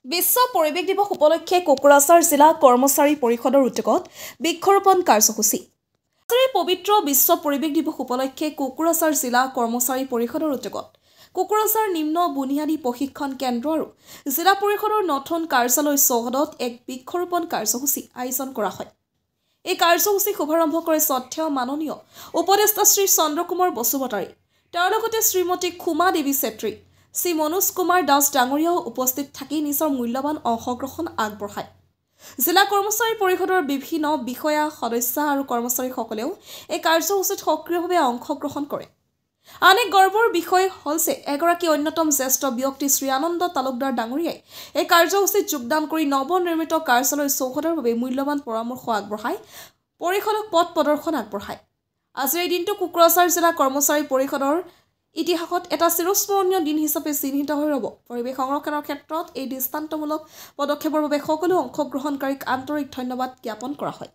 বিশ্ব পৰিৱেশ দিৱস উপলক্ষে কোকৰাঝাৰ জিলা কৰ্মচাৰী পৰিষদৰ উদ্যোগত বৃক্ষৰোপণ কাৰ্যসূচী। পবিত্ৰ বিশ্ব পৰিৱেশ দিৱস উপলক্ষে কোকৰাঝাৰ জিলা কৰ্মচাৰী পৰিষদৰ উদ্যোগত কোকৰাঝাৰ নিম্ন বুনিয়াদী প্ৰশিক্ষণ কেন্দ্ৰ আৰু জিলা পৰিষদৰ নতুন কাৰ্যালয় চৌহদত এক বৃক্ষৰোপণ কাৰ্যসূচী আয়োজন কৰা হয়। এই কাৰ্যসূচী শুভাৰম্ভ কৰে শ্ৰদ্ধেয় মাননীয় উপদেষ্টা শ্ৰী চন্দ্ৰকুমাৰ বসুমতাৰী, তেওঁৰ লগতে শ্ৰীমতী খুমা দেৱী চেত্ৰী, শ্ৰী মনোজ কুমাৰ দাস ডাঙৰীয়াও উপস্থিত থাকি নিজৰ মূল্যৱান অংশগ্ৰহণ আগবঢ়ায়। জিলা কৰ্মচাৰী পৰিষদৰ বিভিন্ন বিষয়া, সদস্য আৰু কৰ্মচাৰীসকলেও এই কাৰ্যসূচীত সক্ৰিয়ভাৱে অংশগ্ৰহণ কৰে। আন এক গৰ্বৰ বিষয় হ'ল যে এগৰাকী অন্যতম জ্যেষ্ঠ ব্যক্তি শ্ৰী আনন্দ তালুকদাৰ ডাঙৰীয়াই এই কাৰ্যসূচীত যোগদান কৰি নৱনিৰ্মিত কাৰ্যালয় চৌহদৰ বাবে মূল্যৱান পৰামৰ্শ আগবঢ়াই পৰিষদক পথ প্ৰদৰ্শন আগবঢ়ায়। আজিৰ এই দিনটো কোকৰাঝাৰ জিলা কৰ্মচাৰী পৰিষদৰ ইতিহাসত এটা চিৰস্মৰণীয় দিন হিচাপে চিহ্নিত হৈ ৰ'ব। পৰিৱেশ সংৰক্ষণৰ ক্ষেত্ৰত এই দৃষ্টান্তমূলক পদক্ষেপৰ বাবে সকলো অংশগ্ৰহণকাৰীক আন্তৰিক ধন্যবাদ জ্ঞাপন কৰা হয়।